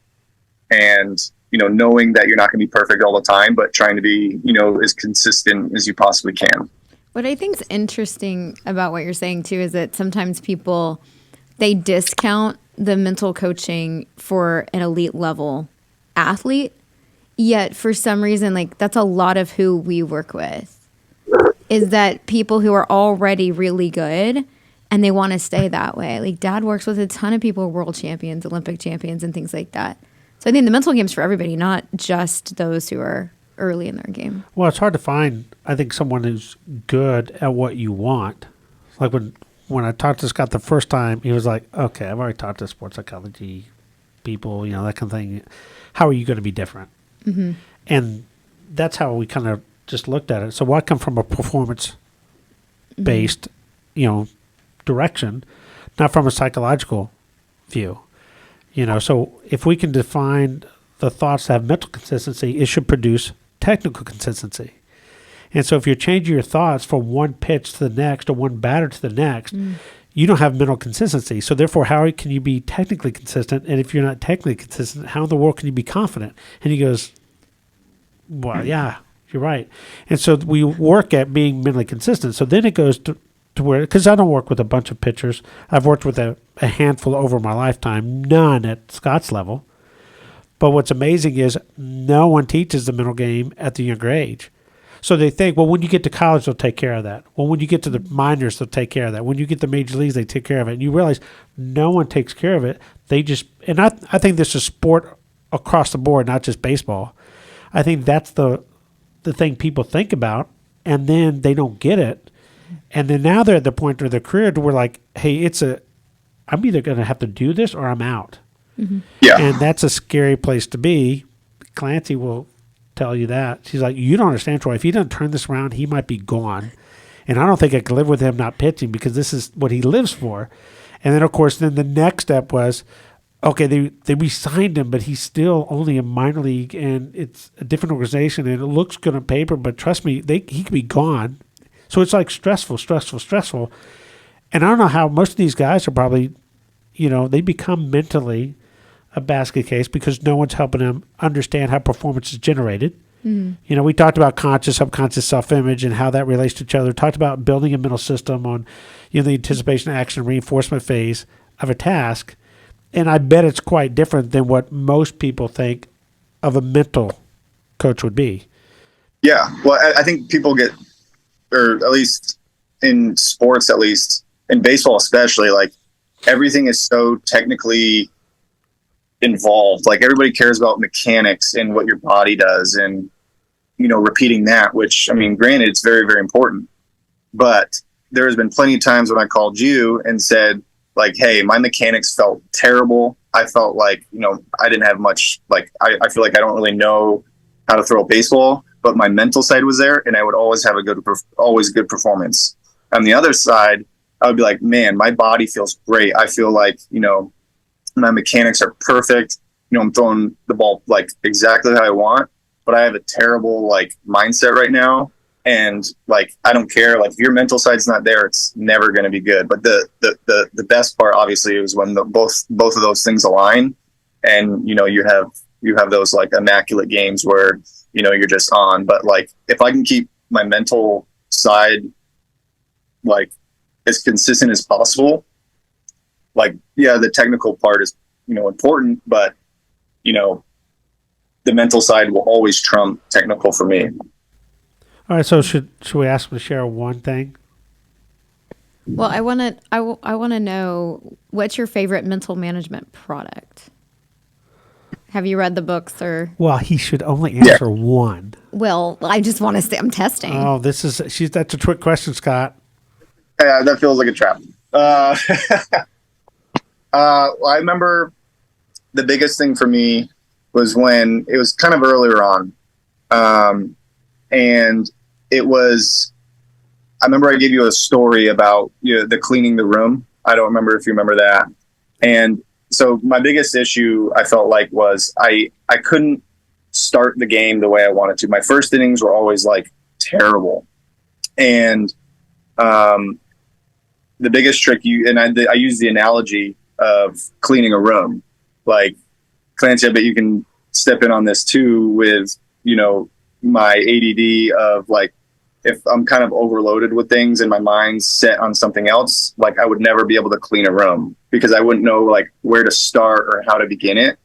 And, knowing that you're not going to be perfect all the time, but trying to be, as consistent as you possibly can. What I think is interesting about what you're saying too is that sometimes people, they discount the mental coaching for an elite level athlete. Yet for some reason, like that's a lot of who we work with, is that people who are already really good and they want to stay that way. Like Dad works with a ton of people, world champions, Olympic champions, and things like that. So I think the mental game's for everybody, not just those who are early in their game. Well, it's hard to find, I think, someone who's good at what you want. Like when I talked to Scott the first time, he was like, okay, I've already talked to sports psychology people, that kind of thing. How are you going to be different? Mm-hmm. And that's how we kind of just looked at it. So I come from a performance-based, direction, not from a psychological view. So if we can define the thoughts that have mental consistency, it should produce technical consistency. And so if you're changing your thoughts from one pitch to the next or one batter to the next, you don't have mental consistency. So therefore, how can you be technically consistent? And if you're not technically consistent, how in the world can you be confident? And he goes, well, yeah, you're right. And so we work at being mentally consistent. So then it goes to where, because I don't work with a bunch of pitchers. I've worked with a handful over my lifetime, none at Scott's level. But what's amazing is no one teaches the mental game at the younger age. So they think, well, when you get to college, they'll take care of that. Well, when you get to the minors, they'll take care of that. When you get to major leagues, they take care of it. And you realize no one takes care of it. They just, and I think this is sport across the board, not just baseball. I think that's the thing people think about, and then they don't get it. And then now they're at the point of their career to where like, hey, I'm either going to have to do this or I'm out. Mm-hmm. Yeah. And that's a scary place to be. Clancy will tell you that. She's like, you don't understand, Troy. If he doesn't turn this around, he might be gone. And I don't think I could live with him not pitching because this is what he lives for. And then, of course, the next step was, okay, they re-signed him, but he's still only a minor league, and it's a different organization, and it looks good on paper, but trust me, he could be gone. So it's like stressful. And I don't know how most of these guys are probably, they become mentally a basket case because no one's helping them understand how performance is generated. Mm-hmm. We talked about conscious, subconscious self-image and how that relates to each other. Talked about building a mental system on, the anticipation, action, reinforcement phase of a task. And I bet it's quite different than what most people think of a mental coach would be. Yeah. Well, I think people get, or at least in sports, at least in baseball, especially, like everything is so technically involved. Like everybody cares about mechanics and what your body does. And, repeating that, which, I mean, granted, it's very, very important. But there has been plenty of times when I called you and said, like, hey, my mechanics felt terrible. I felt like, I didn't have much, like, I feel like I don't really know how to throw a baseball, but my mental side was there, and I would always have always good performance. On the other side, I would be like, man, my body feels great. I feel like, my mechanics are perfect. I'm throwing the ball like exactly how I want, but I have a terrible like mindset right now. And like, I don't care. Like, if your mental side's not there, it's never going to be good. But the best part, obviously, is when both of those things align, and you have those like immaculate games where you're just on. But like, if I can keep my mental side like as consistent as possible, like, yeah, the technical part is important, but the mental side will always trump technical for me. All right, so should we ask him to share one thing? Well, I want to know, what's your favorite mental management product? Have you read the books or? Well, he should only answer one. Well, I just want to say I'm testing. Oh, that's a trick question, Scott. Yeah, that feels like a trap. I remember the biggest thing for me was when it was kind of earlier on. And it was, I remember I gave you a story about the cleaning the room. I don't remember if you remember that. And so my biggest issue, I felt like, was I couldn't start the game the way I wanted to. My first innings were always like terrible. And the biggest trick I use the analogy of cleaning a room. Like, Clancy, I bet you can step in on this too with, my ADD of like, if I'm kind of overloaded with things and my mind's set on something else, like I would never be able to clean a room because I wouldn't know like where to start or how to begin it.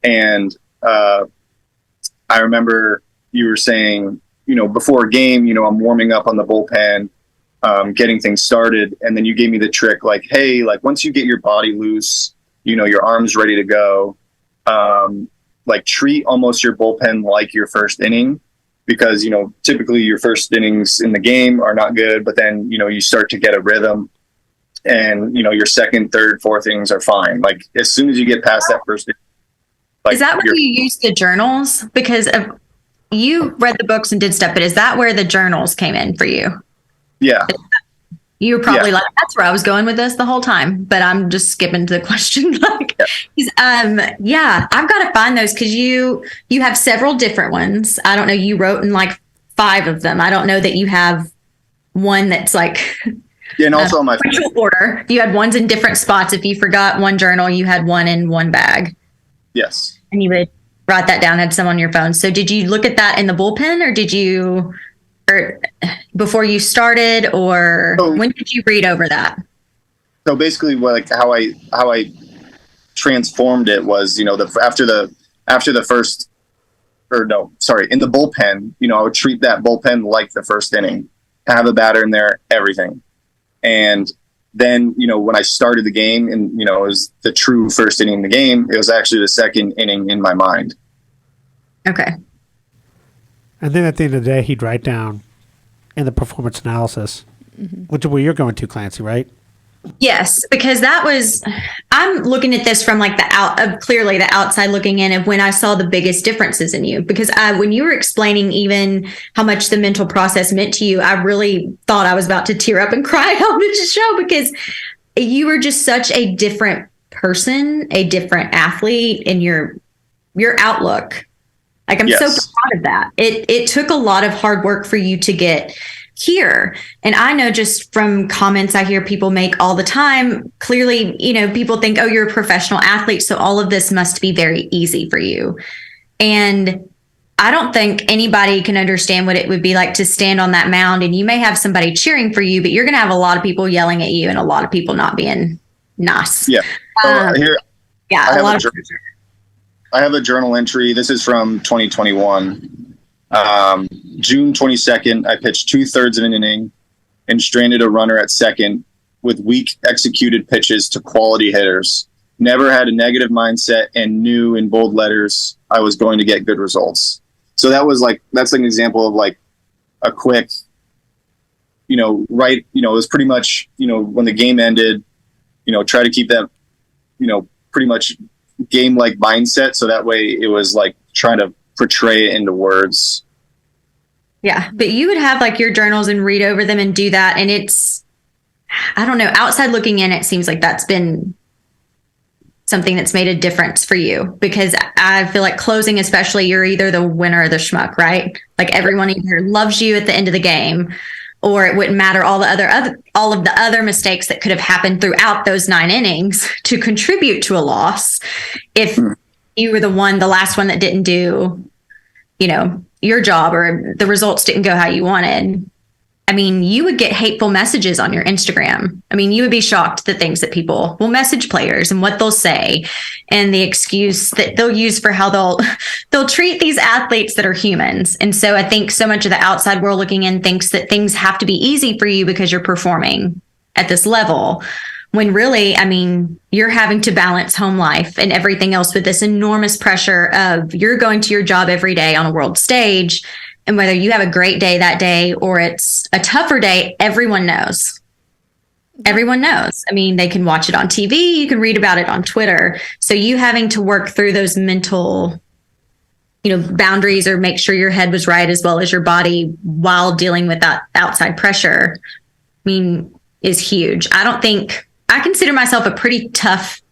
And I remember you were saying, before a game, I'm warming up on the bullpen, getting things started. And then you gave me the trick, like, hey, like once you get your body loose, your arms ready to go, like treat almost your bullpen like your first inning, because, typically your first innings in the game are not good, but then, you start to get a rhythm and, your second, third, fourth innings are fine. Like as soon as you get past that first inning, like, is that where you use the journals? Because you read the books and did stuff, but is that where the journals came in for you? Yeah. You were probably like, that's where I was going with this the whole time, but I'm just skipping to the question. Like, I've got to find those because you have several different ones. I don't know. You wrote in like 5 of them. I don't know that you have one that's like, and also on my order. You had ones in different spots. If you forgot one journal, you had one in one bag. Yes. And you would write that down, had some on your phone. So did you look at that in the bullpen or before you started, or when did you read over that? So basically, like how I transformed it was, after the first, or no, sorry, in the bullpen, I would treat that bullpen like the first inning, have a batter in there, everything. And then, when I started the game and, it was the true first inning in the game, it was actually the second inning in my mind. Okay. And then at the end of the day, he'd write down in the performance analysis, which is where you're going to, Clancy, right? Yes, because I'm looking at this from like clearly the outside looking in of when I saw the biggest differences in you. Because when you were explaining even how much the mental process meant to you, I really thought I was about to tear up and cry on the show because you were just such a different person, a different athlete in your outlook. Like, I'm so proud of that. It took a lot of hard work for you to get here. And I know just from comments I hear people make all the time, clearly, people think, oh, you're a professional athlete, so all of this must be very easy for you. And I don't think anybody can understand what it would be like to stand on that mound, and you may have somebody cheering for you, but you're going to have a lot of people yelling at you and a lot of people not being nice. Yeah. I have a journal entry. This is from 2021. June 22nd, I pitched 2/3 of an inning and stranded a runner at second with weak executed pitches to quality hitters. Never had a negative mindset and knew in bold letters I was going to get good results. So that's an example of like a quick, it was pretty much, when the game ended, try to keep that, pretty much game-like mindset. So that way it was like trying to portray it into words. Yeah. But you would have like your journals and read over them and do that. And it's, I don't know, outside looking in, it seems like that's been something that's made a difference for you, because I feel like closing, especially, you're either the winner or the schmuck, right? Like everyone either loves you at the end of the game, or it wouldn't matter all of the other mistakes that could have happened throughout those 9 innings to contribute to a loss. If you were the last one that didn't do, your job, or the results didn't go how you wanted. I mean, you would get hateful messages on your Instagram. I mean, you would be shocked the things that people will message players and what they'll say, and the excuse that they'll use for how they'll treat these athletes that are humans. And so I think so much of the outside world looking in thinks that things have to be easy for you because you're performing at this level, when really, I mean, you're having to balance home life and everything else with this enormous pressure of you're going to your job every day on a world stage. And whether you have a great day that day or it's a tougher day, everyone knows. Everyone knows. I mean, they can watch it on TV. You can read about it on Twitter. So you having to work through those mental, boundaries, or make sure your head was right as well as your body while dealing with that outside pressure, is huge. I consider myself a pretty tough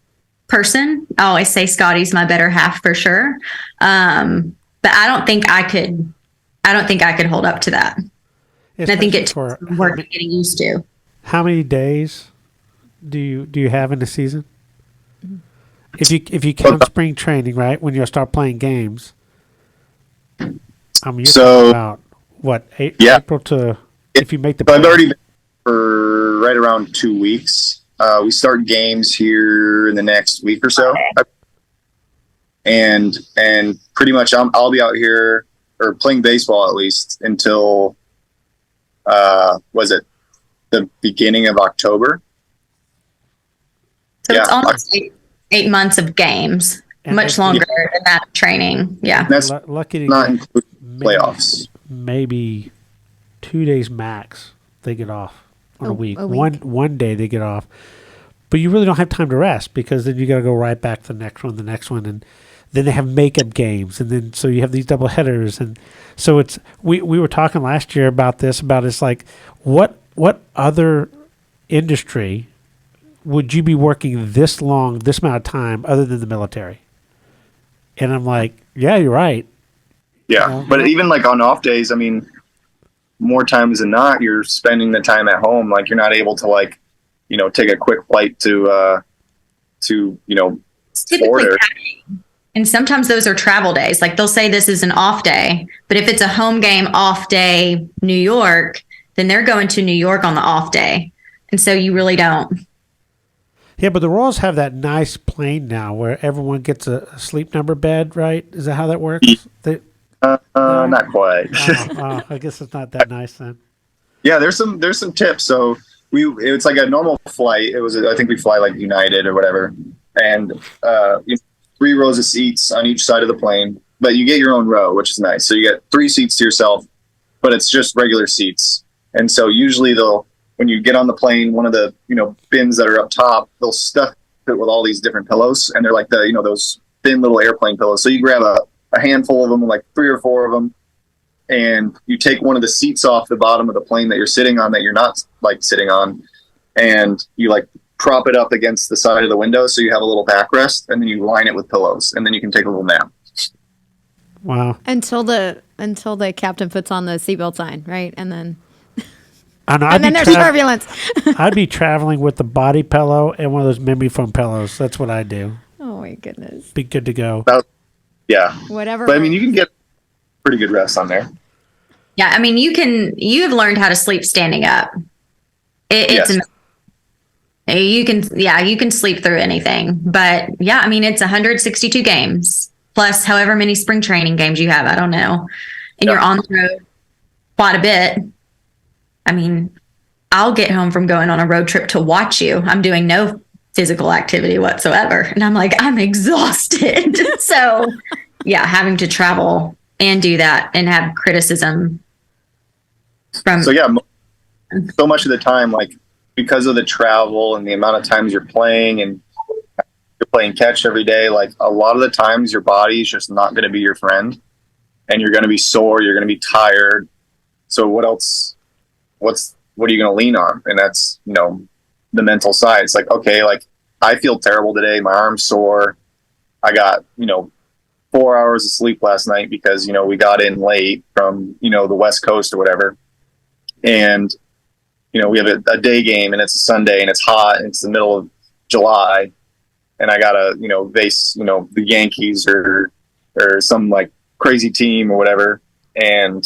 person. I always say Scotty's my better half for sure. But I don't think I could hold up to that. And I think it's worth getting used to. How many days do you have in the season? If you count spring training, right, when you'll start playing games, you're talking about what, April to, if you make the. I've already been for right around 2 weeks. We start games here in the next week or so, and pretty much I'll be out here, or playing baseball at least, until was it the beginning of October? So it's almost 8 months of games, and much longer than that training. Yeah, that's lucky to not include playoffs. Maybe 2 days max they get off on a week. One day they get off, but you really don't have time to rest, because then you got to go right back to the next one, and then they have makeup games, and then so you have these double headers, and so it's we were talking last year about it's like what other industry would you be working this long, this amount of time, other than the military? And I'm like, yeah, you're right. Yeah, but even like on off days, more times than not, you're spending the time at home. Like you're not able to take a quick flight to Florida. And sometimes those are travel days. Like they'll say this is an off day, but if it's a home game off day, New York, then they're going to New York on the off day. And so you really don't. Yeah, but the Royals have that nice plane now where everyone gets a sleep number bed, right? Is that how that works? Not quite. I guess it's not that nice then. Yeah, there's some tips. So it's like a normal flight. I think we fly like United or whatever, and 3 rows of seats on each side of the plane, but you get your own row, which is nice. So you get 3 seats to yourself, but it's just regular seats. And so usually when you get on the plane, one of the bins that are up top, they'll stuff it with all these different pillows, and they're like those thin little airplane pillows. So you grab a handful of them, like 3 or 4 of them, and you take one of the seats off the bottom of the plane that you're sitting on, that you're not like sitting on, and you like prop it up against the side of the window so you have a little backrest, and then you line it with pillows, and then you can take a little nap. Wow. Until the captain puts on the seatbelt sign, right? And then and then there's turbulence. I'd be traveling with the body pillow and one of those memory foam pillows. That's what I do. Oh my goodness. Be good to go. Yeah. Whatever. But you can get pretty good rest on there. Yeah, you have learned how to sleep standing up. It's you can sleep through anything. But yeah, it's 162 games plus however many spring training games you have. I don't know. And you're on the road quite a bit. I'll get home from going on a road trip to watch you. I'm doing no physical activity whatsoever. And I'm like, I'm exhausted. So yeah, having to travel and do that and have criticism from. So yeah, so much of the time, like because of the travel and the amount of times you're playing and you're playing catch every day, like a lot of the times your body is just not going to be your friend, and you're going to be sore, you're going to be tired. So what else? What are you going to lean on? And that's, you know, the mental side. It's like, okay, like I feel terrible today. My arm's sore. I got, you know, 4 hours of sleep last night because, you know, we got in late from, you know, the West Coast or whatever. And, you know, we have a day game and it's a Sunday and it's hot and it's the middle of July. And I got to, you know, face, you know, the Yankees or some like crazy team or whatever. And,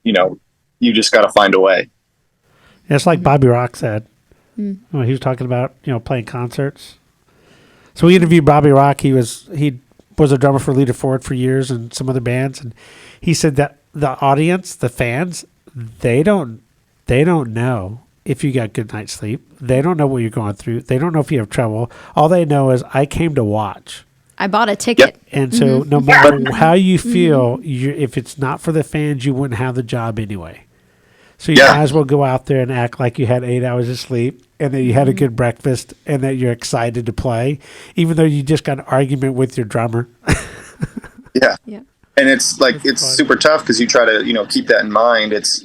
you know, you just got to find a way. It's like Bobby Rock said. When he was talking about, you know, playing concerts. So we interviewed Bobby Rock. He was a drummer for Leader Ford for years and some other bands. And he said that the audience, the fans, they don't know if you got good night's sleep. They don't know what you're going through. They don't know if you have trouble. All they know is I came to watch. I bought a ticket. Yep. And so no matter how you feel, if it's not for the fans, you wouldn't have the job anyway. So you might as well go out there and act like you had 8 hours of sleep and that you had a good breakfast and that you're excited to play, even though you just got an argument with your drummer. Yeah. And it's like, it's super tough because you try to, you know, keep that in mind. It's,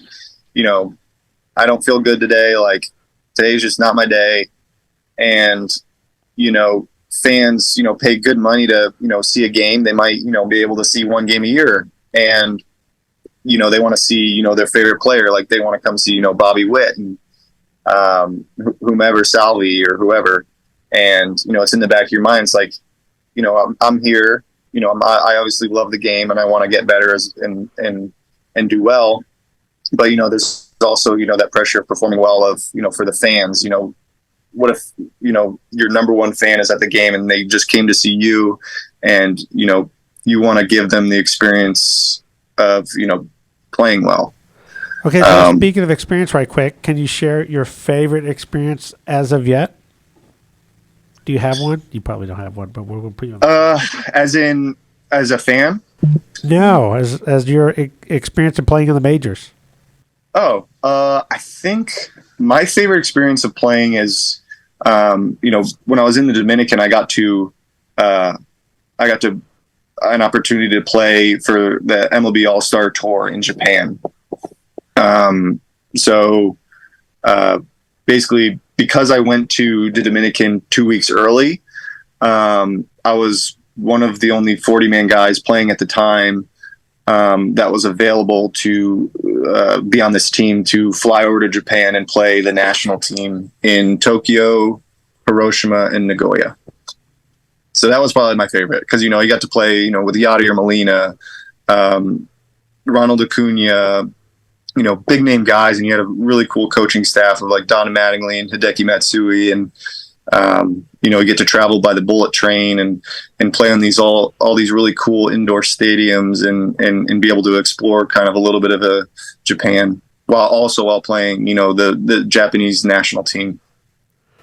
you know, I don't feel good today. Like today's just not my day. And, you know, fans, you know, pay good money to, you know, see a game. They might, you know, be able to see one game a year. And, you know, they want to see, you know, their favorite player. Like they want to come see, you know, Bobby Witt and whomever, Salvi or whoever. And, you know, it's in the back of your mind. It's like, you know, I'm here, you know, I obviously love the game and I want to get better and do well. But, you know, there's also, you know, that pressure of performing well of, you know, for the fans, you know, what if, you know, your number one fan is at the game and they just came to see you and, you know, you want to give them the experience of, you know, playing well. Okay, so speaking of experience right quick, can you share your favorite experience as of yet? Do you have one? You probably don't have one, but we'll put you on. As a fan? No, as your experience in playing in the majors. Oh, I think my favorite experience of playing is, you know, when I was in the Dominican, I got an opportunity to play for the MLB All-Star Tour in Japan. So basically, because I went to the Dominican 2 weeks early, I was one of the only 40-man guys playing at the time that was available to be on this team to fly over to Japan and play the national team in Tokyo, Hiroshima, and Nagoya. So that was probably my favorite because, you know, you got to play, you know, with Yadier Molina, Ronald Acuna, you know, big name guys, and you had a really cool coaching staff of like Donna Mattingly and Hideki Matsui, and you know, you get to travel by the bullet train and play on these all these really cool indoor stadiums and be able to explore kind of a little bit of Japan while playing, you know, the Japanese national team.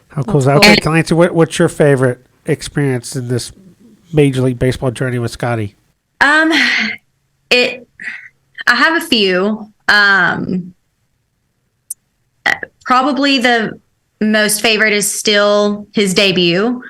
How cool is that? Okay, Clancy, what's your favorite experience in this Major League Baseball journey with Scotty? I have a few. Probably the most favorite is still his debut,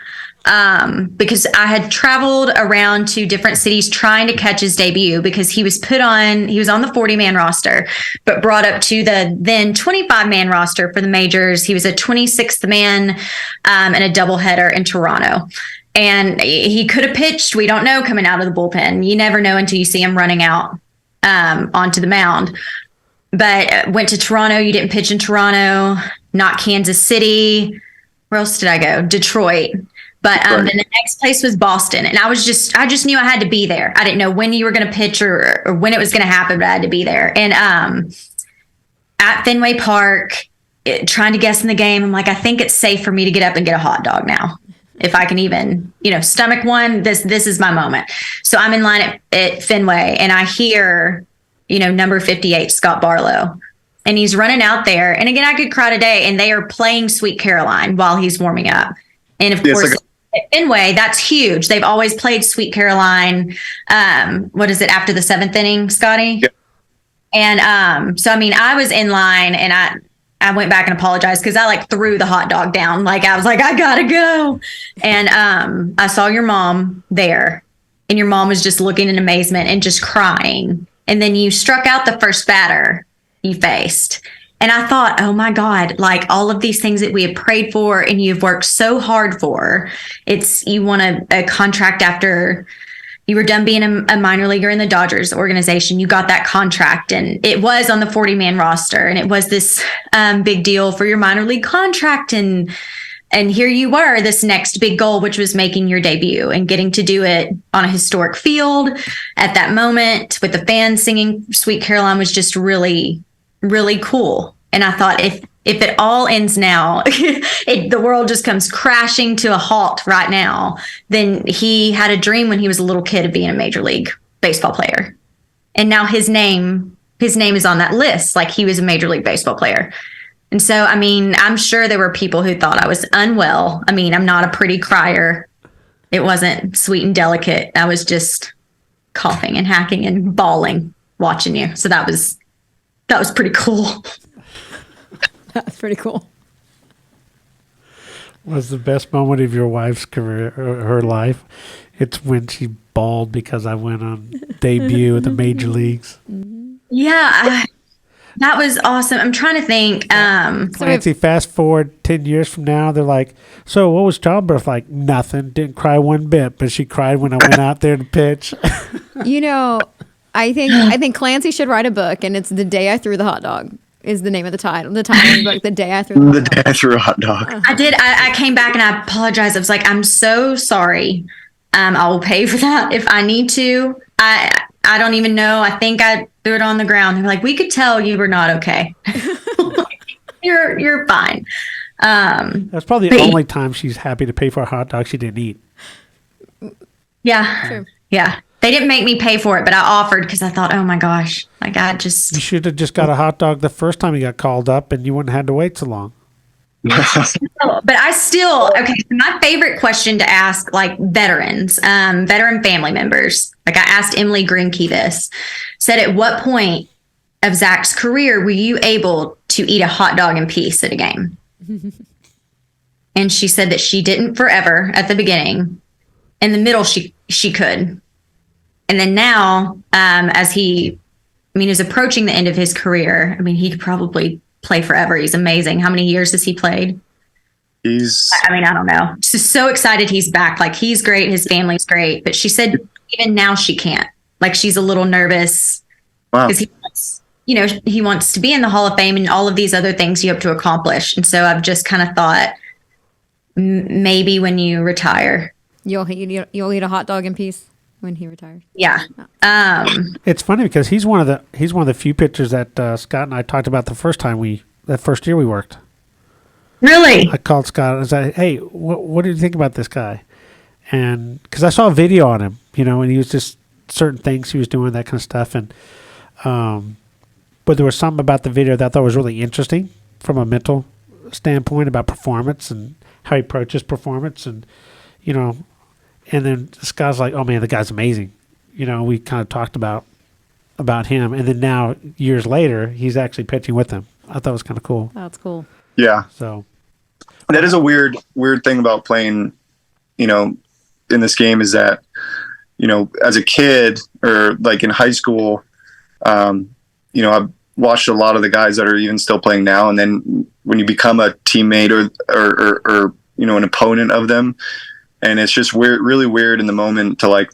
because I had traveled around to different cities trying to catch his debut because he was on the 40-man roster, but brought up to the then 25-man roster for the majors. He was a 26th man in a doubleheader in Toronto. And he could have pitched. We don't know coming out of the bullpen. You never know until you see him running out onto the mound. But went to Toronto. You didn't pitch in Toronto, not Kansas City. Where else did I go? Detroit. But then the next place was Boston. And I just knew I had to be there. I didn't know when you were going to pitch or when it was going to happen, but I had to be there. And at Fenway Park, trying to guess in the game, I'm like, I think it's safe for me to get up and get a hot dog now. If I can even, you know, stomach one, this is my moment. So I'm in line at Fenway and I hear, you know, number 58, Scott Barlow. And he's running out there. And again, I could cry today. And they are playing Sweet Caroline while he's warming up. And of course, Fenway, that's huge. They've always played Sweet Caroline. What is it, after the 7th inning, Scotty? Yep. And so I mean, I was in line and I went back and apologized because I like threw the hot dog down. Like I was like, I gotta go. And I saw your mom there, and your mom was just looking in amazement and just crying. And then you struck out the first batter you faced. And I thought, oh my God, like all of these things that we have prayed for and you've worked so hard for. You want a contract after you were done being a minor leaguer in the Dodgers organization. You got that contract, and it was on the 40-man roster, and it was this big deal for your minor league contract. And here you were, this next big goal, which was making your debut and getting to do it on a historic field at that moment with the fans singing Sweet Caroline was just really, really cool. And I thought, if it all ends now, the world just comes crashing to a halt right now, then he had a dream when he was a little kid of being a major league baseball player. And now his name is on that list. Like, he was a major league baseball player. And so, I mean, I'm sure there were people who thought I was unwell. I mean, I'm not a pretty crier. It wasn't sweet and delicate. I was just coughing and hacking and bawling watching you. So that was pretty cool. That's pretty cool. Was the best moment of your wife's career or her life? It's when she bawled because I went on debut at the major leagues. Yeah, that was awesome. I'm trying to think. Clancy, fast forward 10 years from now, they're like, so what was childbirth like? Nothing. Didn't cry one bit, but she cried when I went out there to pitch. You know, I think Clancy should write a book, and it's The Day I Threw the Hot Dog is the name of the title. The title of the book, The Day I Threw the Hot Dog. The Day I Threw a Hot Dog. I did. I came back and I apologized. I was like, I'm so sorry. I will pay for that if I need to. I don't even know. I think I threw it on the ground. They were like, we could tell you were not okay. You're fine. That's probably the only time she's happy to pay for a hot dog she didn't eat. Yeah. True. Yeah. They didn't make me pay for it, but I offered because I thought, oh my gosh, like You should have just got a hot dog the first time you got called up, and you wouldn't have had to wait so long. But I still, okay, so my favorite question to ask, like veterans, veteran family members, like I asked Emily Greenkey this, said, at what point of Zach's career were you able to eat a hot dog in peace at a game? And she said that she didn't forever at the beginning. In the middle, she could. And then now, as is approaching the end of his career, I mean, he could probably play forever. He's amazing. How many years has he played? I don't know. She's so excited he's back. Like, he's great. His family's great. But she said even now she can't. Like, she's a little nervous because he wants to be in the Hall of Fame and all of these other things you have to accomplish. And so I've just kind of thought maybe when you retire, You'll eat a hot dog in peace when he retires. Yeah. It's funny because he's one of the few pitchers that Scott and I talked about that first year we worked. Really? I called Scott and I said, hey, what do you think about this guy? And because I saw a video on him, and he was just certain things he was doing, that kind of stuff. And but there was something about the video that I thought was really interesting from a mental standpoint about performance and how he approaches performance. And, and then Scott's like, oh man, the guy's amazing. We kind of talked about him. And then now, years later, he's actually pitching with them. I thought it was kind of cool. That's cool. Yeah. So that is a weird thing about playing, in this game is that, as a kid or like in high school, I've watched a lot of the guys that are even still playing now. And then when you become a teammate or an opponent of them, and it's just weird, really weird in the moment to like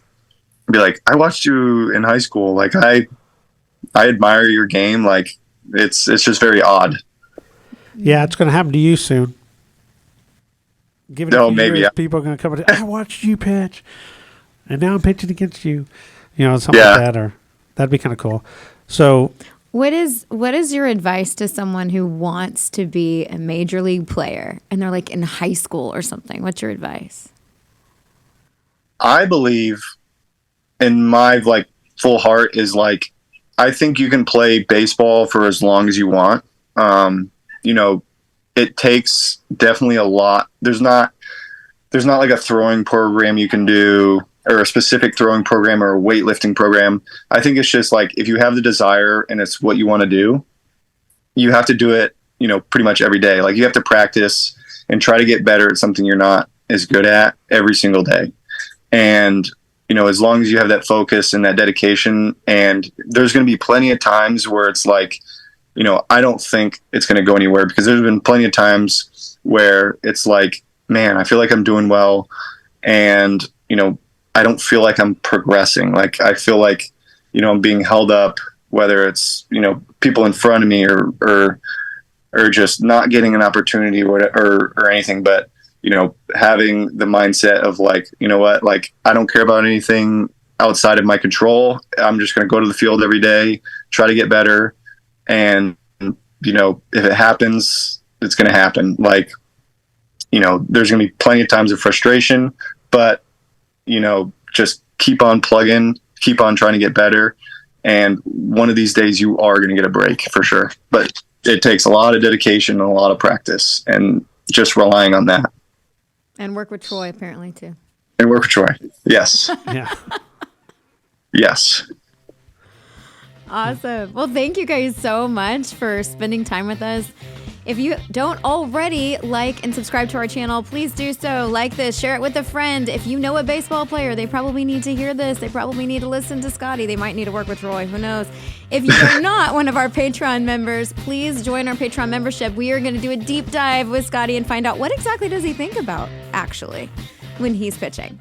be like, I watched you in high school. Like I admire your game. Like it's just very odd. Yeah, it's going to happen to you soon. Give it a few years, people are going to come and say, I watched you pitch, and now I'm pitching against you. Something like that, or that'd be kind of cool. So, what is your advice to someone who wants to be a major league player and they're like in high school or something? What's your advice? I believe in my like full heart is like, I think you can play baseball for as long as you want. It takes definitely a lot. There's not there's not like a throwing program you can do, or a specific throwing program or a weightlifting program. I think it's just like, if you have the desire and it's what you want to do, you have to do it, you know, pretty much every day. Like, you have to practice and try to get better at something you're not as good at every single day. And, you know, as long as you have that focus and that dedication, and there's going to be plenty of times where it's like, you know, I don't think it's going to go anywhere, because there's been plenty of times where it's like, man, I feel like I'm doing well, and, you know, I don't feel like I'm progressing. Like, I feel like, you know, I'm being held up, whether it's, you know, people in front of me or just not getting an opportunity or anything. But, you know, having the mindset of like, you know what, like, I don't care about anything outside of my control. I'm just going to go to the field every day, try to get better. And, you know, if it happens, it's going to happen. Like, you know, there's going to be plenty of times of frustration, but, you know, just keep on plugging, keep on trying to get better. And one of these days you are going to get a break for sure. But it takes a lot of dedication and a lot of practice, and just relying on that. And work with Troy apparently too. And work with Troy. Yes. Yeah. Yes. Awesome. Well, thank you guys so much for spending time with us. If you don't already like and subscribe to our channel, please do so. Like this, share it with a friend. If you know a baseball player, they probably need to hear this. They probably need to listen to Scotty. They might need to work with Roy. Who knows? If you are not one of our Patreon members, please join our Patreon membership. We are going to do a deep dive with Scotty and find out what exactly does he think about, actually, when he's pitching.